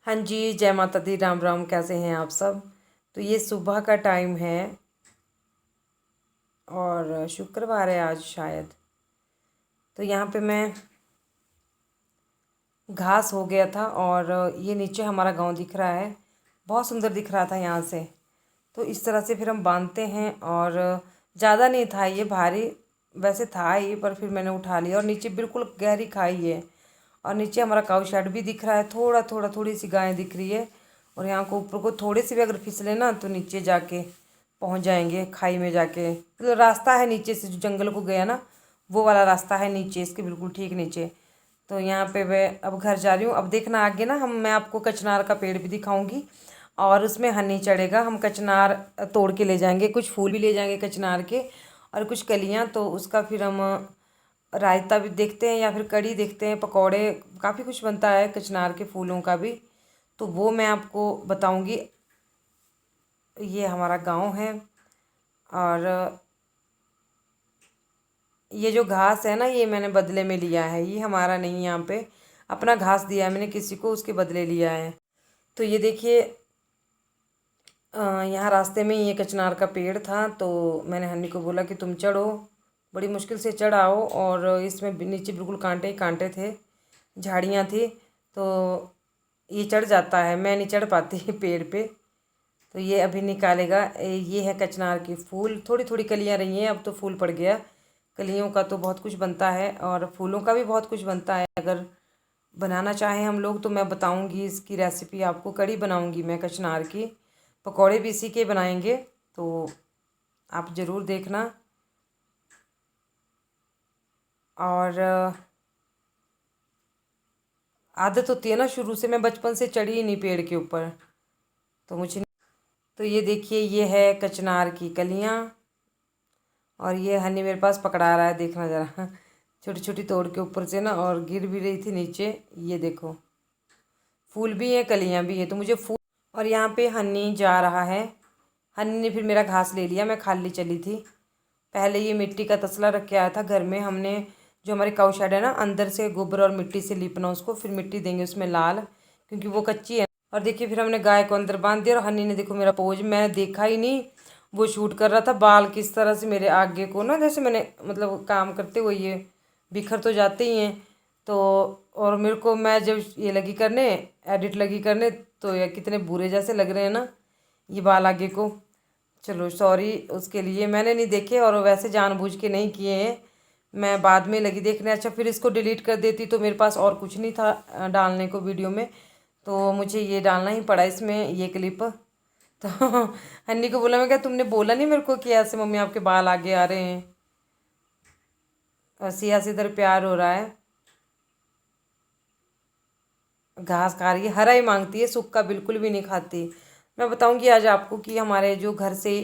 हाँ जी, जय माता दी, राम राम। कैसे हैं आप सब? तो ये सुबह का टाइम है और शुक्रवार है आज शायद। तो यहाँ पे मैं घास हो गया था और ये नीचे हमारा गांव दिख रहा है। बहुत सुंदर दिख रहा था यहाँ से। तो इस तरह से फिर हम बांधते हैं और ज़्यादा नहीं था ये भारी, वैसे था ही पर फिर मैंने उठा लिया। और नीचे बिल्कुल गहरी खाई है और नीचे हमारा काऊ शेड भी दिख रहा है। थोड़ा थोड़ा थोड़ी सी गायें दिख रही है और यहाँ को ऊपर को थोड़े से भी अगर फिसले ना तो नीचे जाके पहुँच जाएंगे खाई में जाके। तो रास्ता है नीचे से जो जंगल को गया ना, वो वाला रास्ता है नीचे, इसके बिल्कुल ठीक नीचे। तो यहाँ पे मैं अब घर जा रही हूँ। अब देखना आगे ना, मैं आपको कचनार का पेड़ भी दिखाऊंगी और उसमें हनी चढ़ेगा। हम कचनार तोड़ के ले जाएंगे, कुछ फूल भी ले जाएंगे कचनार के और कुछ कलियाँ। तो उसका फिर हम रायता भी देखते हैं या फिर कढ़ी देखते हैं, पकौड़े, काफ़ी कुछ बनता है कचनार के फूलों का भी। तो वो मैं आपको बताऊंगी। ये हमारा गांव है और ये जो घास है ना, ये मैंने बदले में लिया है। ये हमारा नहीं, यहाँ पे अपना घास दिया है मैंने किसी को, उसके बदले लिया है। तो ये देखिए, यहाँ रास्ते में ये कचनार का पेड़ था। तो मैंने हन्नी को बोला कि तुम चढ़ो, बड़ी मुश्किल से चढ़ाओ। और इसमें नीचे बिल्कुल कांटे ही कांटे थे, झाड़ियाँ थी। तो ये चढ़ जाता है, मैं नहीं चढ़ पाती पेड़ पे। तो ये अभी निकालेगा। ये है कचनार की फूल, थोड़ी थोड़ी कलियाँ रही हैं, अब तो फूल पड़ गया। कलियों का तो बहुत कुछ बनता है और फूलों का भी बहुत कुछ बनता है। अगर बनाना चाहें हम लोग तो मैं बताऊंगी इसकी रेसिपी आपको। कढ़ी बनाऊंगी मैं कचनार की, पकौड़े भी इसी के बनाएंगे। तो आप ज़रूर देखना। और आदत होती है ना शुरू से, मैं बचपन से चढ़ी ही नहीं पेड़ के ऊपर, तो मुझे। तो ये देखिए, ये है कचनार की कलियाँ और ये हनी मेरे पास पकड़ा रहा है, देखना ज़रा। छोटी छोटी तोड़ के ऊपर से ना, और गिर भी रही थी नीचे। ये देखो, फूल भी हैं कलियाँ भी हैं, तो मुझे फूल। और यहाँ पे हनी जा रहा है। हनी ने फिर मेरा घास ले लिया, मैं खाली चली थी। पहले ये मिट्टी का तसला रख के आया था घर में हमने। जो हमारी काऊ शेड है ना, अंदर से गोबर और मिट्टी से लीपना उसको, फिर मिट्टी देंगे उसमें लाल, क्योंकि वो कच्ची है। और देखिए, फिर हमने गाय को अंदर बांध दिया और हनी ने देखो मेरा पोज, मैंने देखा ही नहीं, वो शूट कर रहा था। बाल किस तरह से मेरे आगे को ना, जैसे मैंने मतलब काम करते हुए ये बिखर तो जाते ही हैं। तो और मेरे को, मैं जब ये लगी करने, एडिट लगी करने, तो ये कितने बुरे जैसे लग रहे हैं ना ये बाल आगे को। चलो सॉरी उसके लिए, मैंने नहीं देखे और वैसे जानबूझ के नहीं किए हैं। मैं बाद में लगी देखने। अच्छा, फिर इसको डिलीट कर देती तो मेरे पास और कुछ नहीं था डालने को वीडियो में, तो मुझे ये डालना ही पड़ा इसमें, ये क्लिप। तो हन्नी को बोला, मैं क्या तुमने बोला नहीं मेरे को कि ऐसे मम्मी आपके बाल आगे आ रहे हैं। और सिया से इधर प्यार हो रहा है, घास खा रही है, हरा ही मांगती है, सूखा बिल्कुल भी नहीं खाती। मैं बताऊंगी आज आपको कि हमारे जो घर से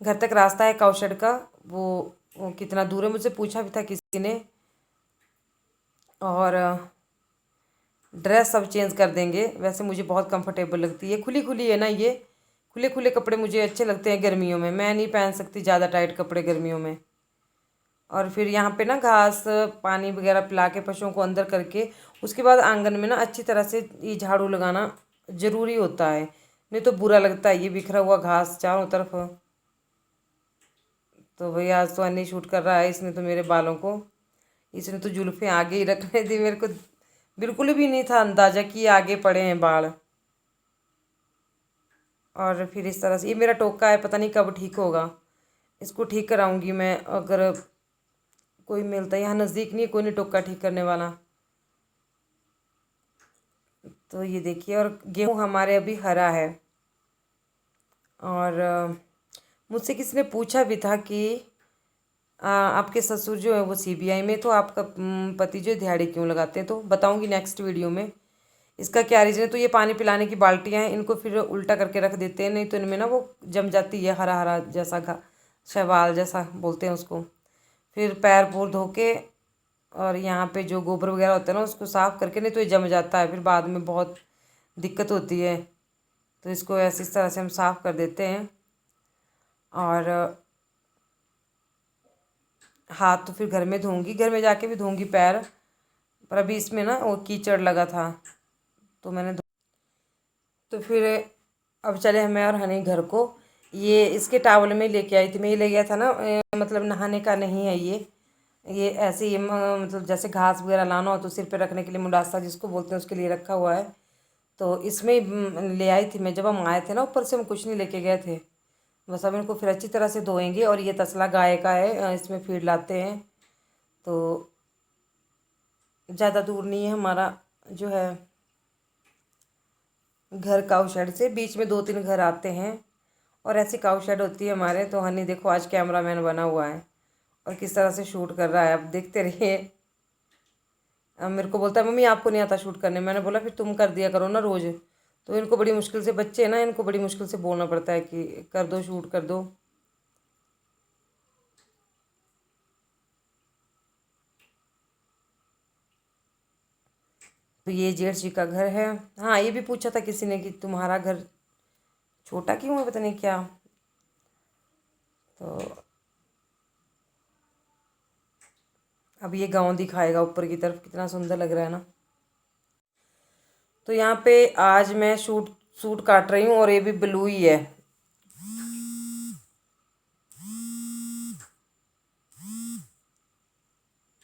घर तक रास्ता है काउशेड का, वो कितना दूर है। मुझसे पूछा भी था किसी ने। और ड्रेस सब चेंज कर देंगे। वैसे मुझे बहुत कंफर्टेबल लगती है, खुली खुली है ना ये। खुले खुले कपड़े मुझे अच्छे लगते हैं गर्मियों में, मैं नहीं पहन सकती ज़्यादा टाइट कपड़े गर्मियों में। और फिर यहाँ पे ना घास पानी वगैरह पिला के पशुओं को अंदर करके, उसके बाद आंगन में ना अच्छी तरह से ये झाड़ू लगाना ज़रूरी होता है, नहीं तो बुरा लगता है ये बिखरा हुआ घास चारों तरफ। तो भाई आज तो अन्नी शूट कर रहा है, इसने तो मेरे बालों को, इसने तो जुल्फ़ें आगे ही रखने दी। मेरे को बिल्कुल भी नहीं था अंदाज़ा कि ये आगे पड़े हैं बाल। और फिर इस तरह से ये मेरा टोका है, पता नहीं कब ठीक होगा। इसको ठीक कराऊंगी मैं, अगर कोई मिलता है। यहाँ नज़दीक नहीं, कोई नहीं टोका ठीक करने वाला। तो ये देखिए, और गेहूँ हमारे अभी हरा है। और मुझसे किसी ने पूछा भी था कि आपके ससुर जो है वो सीबीआई में, तो आपका पति जो है दिहाड़ी क्यों लगाते हैं? तो बताऊंगी नेक्स्ट वीडियो में इसका क्या रीज़न है। तो ये पानी पिलाने की बाल्टियाँ हैं, इनको फिर उल्टा करके रख देते हैं, नहीं तो इनमें ना वो जम जाती है, हरा हरा जैसा घा शैवाल जैसा बोलते हैं उसको। फिर पैर पूर धो के और यहाँ पे जो गोबर वगैरह होता है ना उसको साफ़ करके, नहीं तो ये जम जाता है, फिर बाद में बहुत दिक्कत होती है। तो इसको ऐसे इस तरह से हम साफ़ कर देते हैं। और हाथ तो फिर घर में धोऊंगी, घर में जाके भी धोऊंगी पैर, पर अभी इसमें ना वो कीचड़ लगा था तो मैंने तो फिर अब चले हमें और हनी घर को। ये इसके टावल में लेके आई थी मैं, ये ले गया था ना, मतलब नहाने का नहीं है ये ऐसे ही मतलब जैसे घास वगैरह लाना हो तो सिर पे रखने के लिए, मुंडासा जिसको बोलते हैं, उसके लिए रखा हुआ है। तो इसमें ले आई थी मैं, जब हम आए थे ना ऊपर से, हम कुछ नहीं लेके गए थे। बस अब इनको फिर अच्छी तरह से धोएंगे। और ये तसला गाय का है, इसमें फीड लाते हैं। तो ज़्यादा दूर नहीं है हमारा जो है घर, काऊ शेड से बीच में 2-3 घर आते हैं। और ऐसी काऊ शेड होती है हमारे। तो हनी देखो आज कैमरामैन बना हुआ है और किस तरह से शूट कर रहा है, अब देखते रहिए। अब मेरे को बोलता है मम्मी आपको नहीं आता शूट करने। मैंने बोला फिर तुम कर दिया करो ना रोज़। तो इनको बड़ी मुश्किल से, बच्चे हैं ना, इनको बड़ी मुश्किल से बोलना पड़ता है कि कर दो, शूट कर दो। तो ये जेठ जी का घर है। हाँ, ये भी पूछा था किसी ने कि तुम्हारा घर छोटा क्यों है, पता नहीं क्या। तो अब ये गांव दिखाएगा ऊपर की तरफ, कितना सुंदर लग रहा है ना। तो यहाँ पे आज मैं सूट सूट काट रही हूँ और ये भी ब्लू ही है।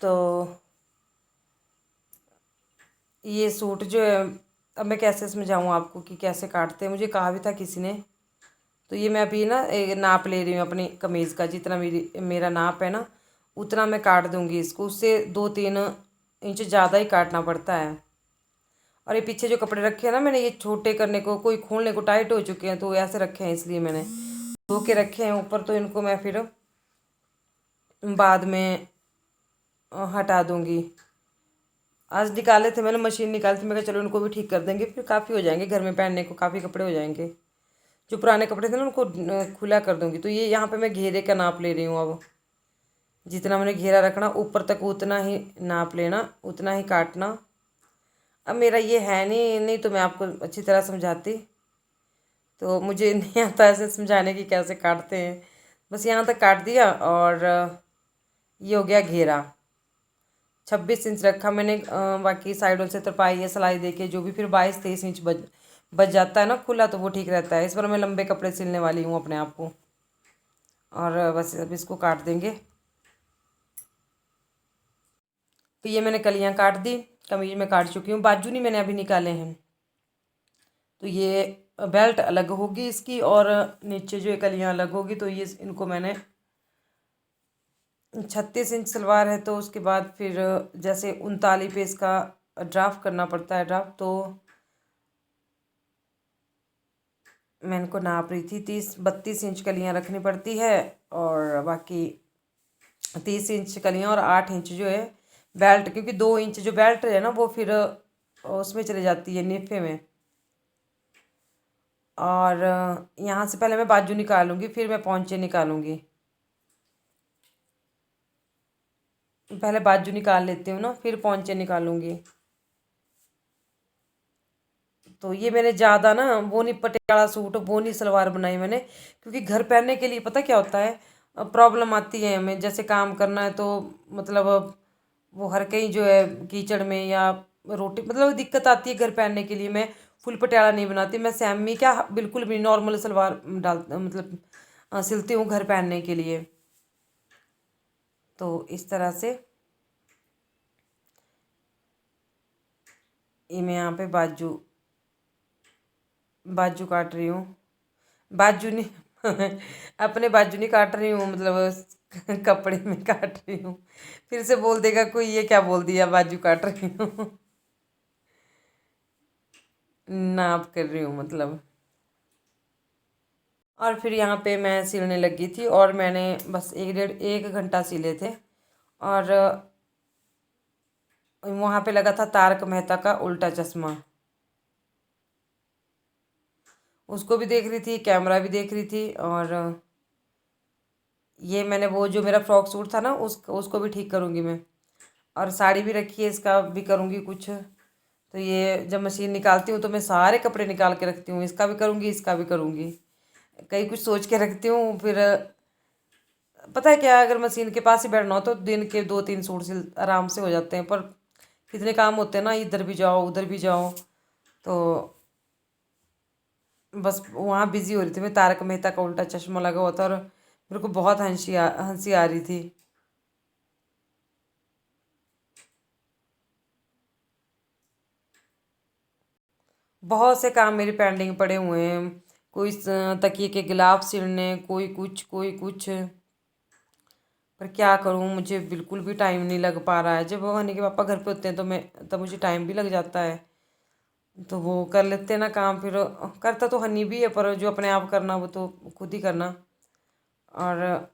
तो ये सूट जो है, अब मैं कैसे समझाऊँ आपको कि कैसे काटते हैं, मुझे कहा भी था किसी ने। तो ये मैं अभी ना नाप ले रही हूँ अपनी कमीज़ का, जितना मेरा नाप है ना उतना मैं काट दूँगी इसको। उससे 2-3 इंच ज़्यादा ही काटना पड़ता है। और ये पीछे जो कपड़े रखे हैं ना मैंने, ये छोटे करने को, कोई खोलने को टाइट हो चुके हैं तो ऐसे रखे हैं, इसलिए मैंने धो के रखे हैं ऊपर। तो इनको मैं फिर बाद में हटा दूँगी। आज निकाले थे मैंने, मशीन निकाली थी, मैं कहा चलो इनको भी ठीक कर देंगे, फिर काफ़ी हो जाएंगे घर में पहनने को, काफ़ी कपड़े हो जाएंगे। जो पुराने कपड़े थे ना उनको खुला कर दूँगी। तो ये यहाँ पे मैं घेरे का नाप ले रही हूँ अब। जितना मैंने घेरा रखना ऊपर तक उतना ही नाप लेना, उतना ही काटना। अब मेरा ये है नहीं, नहीं तो मैं आपको अच्छी तरह समझाती। तो मुझे नहीं आता ऐसे समझाने की कैसे काटते हैं। बस यहाँ तक काट दिया। और ये हो गया घेरा। 26 इंच रखा मैंने। बाकी साइडों से तरपाई या सिलाई देके जो भी, फिर 22-23 इंच बच जाता है ना खुला, तो वो ठीक रहता है। इस पर मैं लंबे कपड़े सिलने वाली हूँ अपने आप को। और बस अब इसको काट देंगे। तो ये मैंने कलियाँ काट दी, कमीज में काट चुकी हूँ, बाजू नहीं मैंने अभी निकाले हैं। तो ये बेल्ट अलग होगी इसकी, और नीचे जो ये कलियाँ अलग होगी। तो ये इनको मैंने 36 इंच सलवार है, तो उसके बाद फिर जैसे 39 पे इसका ड्राफ्ट करना पड़ता है, ड्राफ्ट। तो मैं इनको नाप रही थी, 32 इंच कलियाँ रखनी पड़ती है। और बाकी 30 इंच कलियाँ और 8 इंच जो है बेल्ट, क्योंकि 2 इंच जो बेल्ट है ना वो फिर उसमें चली जाती है नेफे में। और यहाँ से पहले मैं बाजू निकालूंगी, फिर मैं पौंचे निकालूंगी। पहले बाजू निकाल लेती हूँ ना, फिर पौंचे निकालूंगी। तो ये मैंने ज़्यादा ना वो नहीं, पटियाला सूट वो नहीं सलवार बनाई मैंने, क्योंकि घर पहनने के लिए पता क्या होता है, प्रॉब्लम आती है हमें। जैसे काम करना है तो मतलब वो हर कहीं जो है कीचड़ में या रोटी, मतलब दिक्कत आती है घर पहनने के लिए। मैं फुल पटियाला नहीं बनाती, मैं सैमी क्या बिल्कुल भी नॉर्मल सलवार डाल मतलब सिलती हूँ घर पहनने के लिए। तो इस तरह से ये मैं यहाँ पे बाजू बाजू काट रही हूँ। बाजू नहीं अपने बाजू नहीं काट रही हूँ, मतलब कपड़े में काट रही हूँ। फिर से बोल देगा कोई ये क्या बोल दिया, बाजू काट रही हूँ। नाप कर रही हूँ मतलब। और फिर यहाँ पे मैं सिलने लगी थी, और मैंने बस 1 घंटा सिले थे। और वहाँ पे लगा था तारक मेहता का उल्टा चश्मा, उसको भी देख रही थी, कैमरा भी देख रही थी। और ये मैंने वो जो मेरा फ्रॉक सूट था ना उसको भी ठीक करूँगी मैं। और साड़ी भी रखी है, इसका भी करूँगी कुछ। तो ये जब मशीन निकालती हूँ तो मैं सारे कपड़े निकाल के रखती हूँ, इसका भी करूँगी, इसका भी करूँगी, कहीं कुछ सोच के रखती हूँ। फिर पता है क्या, अगर मशीन के पास ही बैठना हो तो दिन के 2-3 सूट सिल आराम से हो जाते हैं। पर कितने काम होते हैं ना, इधर भी जाओ उधर भी जाओ। तो बस वहाँ बिजी हो रही थी मैं। तारक मेहता का उल्टा चश्मा लगा हुआ था और मेरे को बहुत हंसी आ रही थी। बहुत से काम मेरे पेंडिंग पड़े हुए हैं। कोई तकिए के गिलाफ सिलने, कोई कुछ कोई कुछ। पर क्या करूँ, मुझे बिल्कुल भी टाइम नहीं लग पा रहा है। जब वो हनी के पापा घर पे होते हैं तो मैं तब मुझे टाइम भी लग जाता है। तो वो कर लेते हैं ना काम, फिर करता तो हनी भी है पर जो अपने आप करना वो तो खुद ही करना। और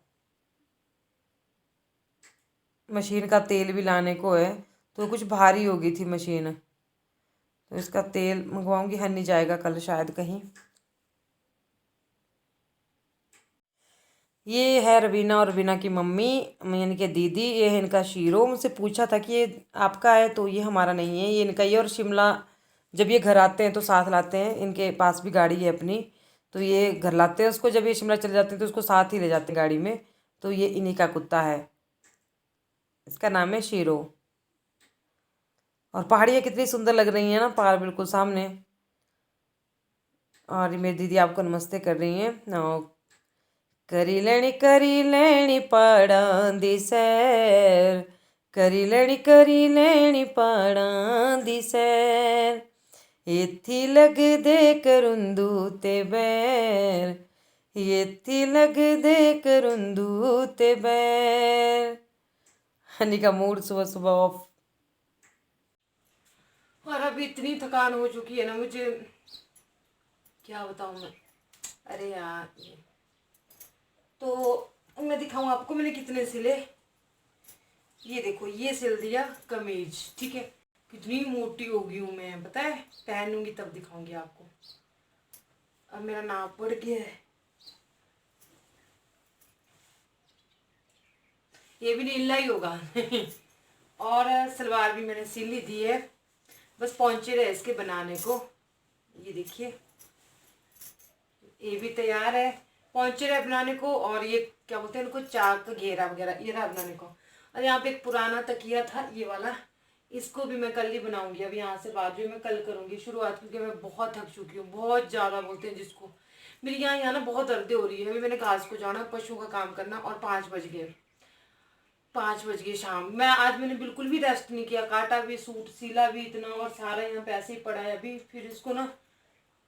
मशीन का तेल भी लाने को है, तो कुछ भारी हो गई थी मशीन। तो इसका तेल मंगवाऊंगी, हनी जाएगा कल शायद कहीं। ये है रवीना और रवीना की मम्मी, यानी कि दीदी। ये है इनका शीरो। मुझसे पूछा था कि ये आपका है, तो ये हमारा नहीं है, ये इनका ही है। और शिमला जब ये घर आते हैं तो साथ लाते हैं, इनके पास भी गाड़ी है अपनी। तो ये घर लाते हैं उसको, जब ये शिमला चले जाते हैं तो उसको साथ ही ले जाते हैं गाड़ी में। तो ये इन्हीं का कुत्ता है, इसका नाम है शीरो। और पहाड़ियाँ कितनी सुंदर लग रही हैं ना, पहाड़ बिल्कुल सामने। और ये मेरी दीदी आपको नमस्ते कर रही हैं। करी लेनी पहाड़ां दी सैर, करी लेनी पहाड़ां दी सैर, इत्थी लगदे करंदू ते बैर, इत्थी लगदे करंदू ते बैर। हनी का मूड सुबह सुबह ऑफ। और अभी इतनी थकान हो चुकी है ना मुझे, क्या बताऊं मैं। अरे यार, तो मैं दिखाऊं आपको मैंने कितने सिले। ये देखो, ये सिल दिया कमीज, ठीक है। कितनी मोटी हो गई हूँ मैं, पता है। पहनूंगी तब दिखाऊंगी आपको। अब मेरा नाप बढ़ गया है। ये भी नीला ही होगा। और सलवार भी मैंने सिल ली दी है, बस पहुंचे रहे इसके बनाने को। ये देखिए, ये भी तैयार है, पहुंचे रहे बनाने को। और ये क्या बोलते हैं इनको, चाक घेरा वगैरह, ये रहा बनाने को। और यहाँ पे एक पुराना तकिया था ये वाला, इसको भी मैं कल ही बनाऊंगी। अब यहाँ से बाजू में कल करूंगी शुरुआत, क्योंकि मैं बहुत थक चुकी हूँ, बहुत ज़्यादा बोलते हैं जिसको। मेरी यहाँ ना बहुत दर्दें हो रही है। अभी मैंने घास को जाना, पशुओं का काम करना, और 5 बज गए, 5 बज गए शाम। मैंने बिल्कुल भी रेस्ट नहीं किया। काटा भी, सूट सिला भी इतना, और सारा यहाँ पे ऐसे ही पड़ा है। अभी फिर इसको ना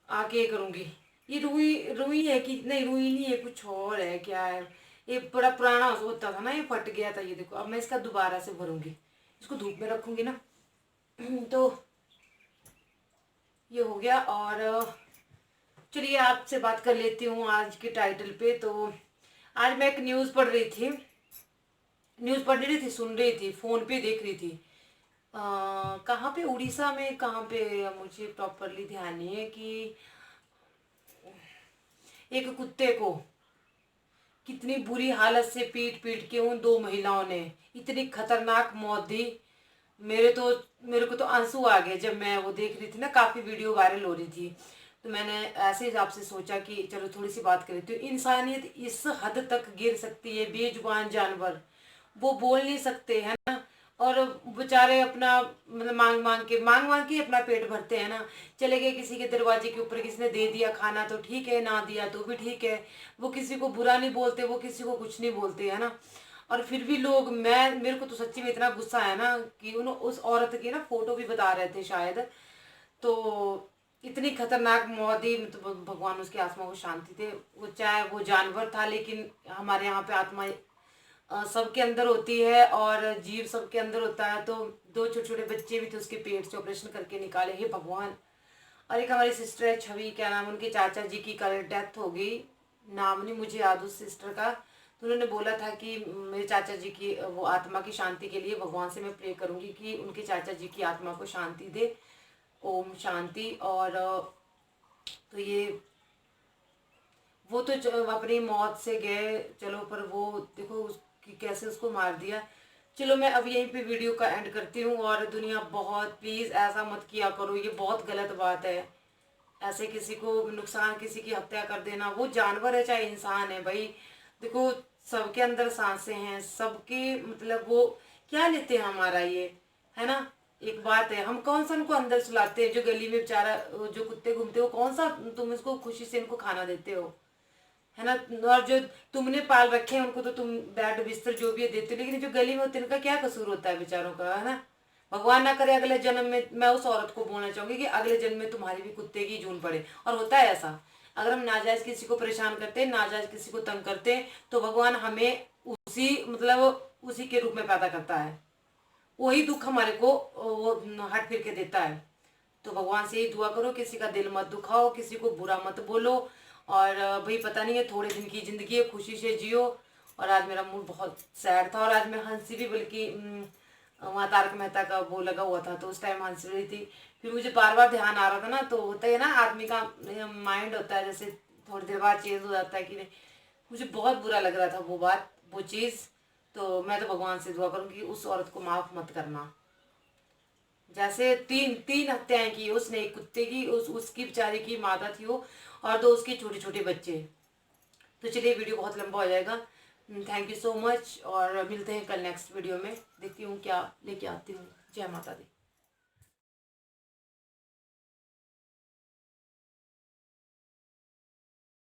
आके करूंगी। ये रुई रुई है कि नहीं, रुई नहीं है, कुछ और है, क्या है। ये बड़ा पुराना होता था ना, ये फट गया था। ये देखो, अब मैं इसका दोबारा से भरूंगी, इसको धूप में रखूंगी ना। तो ये हो गया। और चलिए आपसे बात कर लेती हूँ आज के टाइटल पे। तो आज मैं एक न्यूज़ पढ़ रही थी, न्यूज़ पढ़ रही थी, सुन रही थी, फोन पे देख रही थी। कहाँ पे, उड़ीसा में कहाँ पे, मुझे प्रॉपरली ध्यान नहीं है। कि एक कुत्ते को कितनी बुरी हालत से पीट पीट के उन 2 महिलाओं ने इतनी खतरनाक मौत दी। मेरे तो मेरे को तो आंसू आ गए जब मैं वो देख रही थी ना, काफी वीडियो वायरल हो रही थी। तो मैंने ऐसे हिसाब से सोचा कि चलो थोड़ी सी बात कर लेती हूँ। इंसानियत इस हद तक गिर सकती है, बेजुबान जानवर, वो बोल नहीं सकते है ना। और बेचारे अपना मतलब मांग मांग के अपना पेट भरते हैं ना। चले गए किसी के दरवाजे के ऊपर, किसी ने दे दिया खाना तो ठीक है, ना दिया तो भी ठीक है। वो किसी को बुरा नहीं बोलते, वो किसी को कुछ नहीं बोलते, है ना। और फिर भी लोग, मेरे को तो सच्ची में इतना गुस्सा है ना कि उस औरत की ना फोटो भी बता रहे थे शायद। तो इतनी खतरनाक मौत ही, मतलब भगवान उसकी आत्मा को शांति दे। वो चाहे वो जानवर था, लेकिन हमारे यहाँ पे आत्मा सबके अंदर होती है, और जीव सबके अंदर होता है। तो 2 छोटे छोटे बच्चे भी थे उसके पेट से, ऑपरेशन करके निकाले, हे भगवान। और एक हमारी सिस्टर है छवि, क्या नाम, उनके चाचा जी की कल डेथ हो गई। नाम नहीं मुझे याद उस सिस्टर का। तो उन्होंने बोला था कि मेरे चाचा जी की वो आत्मा की शांति के लिए भगवान से मैं प्रे करूंगी कि उनके चाचा जी की आत्मा को शांति दे। ओम शांति। और तो ये, वो तो अपनी मौत से गए चलो, पर वो देखो कि कैसे उसको मार दिया। चलो मैं अब यहीं पे वीडियो का एंड करती हूँ। और दुनिया, बहुत प्लीज़ ऐसा मत किया करो, ये बहुत गलत बात है। ऐसे किसी को नुकसान, किसी की हत्या कर देना, वो जानवर है चाहे इंसान है भाई। देखो, सबके अंदर सांसें हैं, सबके मतलब वो क्या लेते हैं हमारा ये, है ना। एक बात है, हम कौन सा उनको अंदर सुलाते हैं, जो गली में बेचारा जो कुत्ते घूमते हो, कौन सा तुम इसको खुशी से इनको खाना देते हो, है ना। और जो तुमने पाल रखे हैं उनको तो तुम बेड बिस्तर जो भी है देते हो, लेकिन जो गली में होते हैं इनका क्या कसूर होता है बेचारों का, है ना। भगवान ना करे अगले जन्म में, मैं उस औरत को बोलना चाहूंगी कि अगले जन्म में तुम्हारी भी कुत्ते की जून पड़े। और होता है ऐसा, अगर हम नाजायज किसी को परेशान करते हैं, नाजायज किसी को तंग करते हैं, तो भगवान हमें उसी मतलब उसी के रूप में पैदा करता है, वही दुख हमारे को वो हट फिर के देता है। तो भगवान से ही दुआ करो, किसी का दिल मत दुखाओ, किसी को बुरा मत बोलो। और भाई पता नहीं है, थोड़े दिन की जिंदगी है, खुशी से जियो। और आज मेरा मूड बहुत सैड था, और आज मैं हंसी भी, बल्कि वहाँ तारक मेहता का वो लगा हुआ था तो उस टाइम हंस रही थी। फिर मुझे बार बार ध्यान आ रहा था ना, तो होता है ना आदमी का माइंड होता है जैसे थोड़ी देर बाद चेंज हो जाता है कि नहीं। मुझे बहुत बुरा लग रहा था वो बात, वो चीज़। तो मैं तो भगवान से दुआ करूँगी उस औरत को माफ़ मत करना। जैसे तीन तीन हत्याएं की उसने, एक कुत्ते की, उसकी बेचारी की मादा थी वो, और दो उसके छोटे छोटे बच्चे। तो चलिए वीडियो बहुत लंबा हो जाएगा। थैंक यू सो मच, और मिलते हैं कल नेक्स्ट वीडियो में। देखती हूँ क्या लेके आती हूँ। जय माता दी।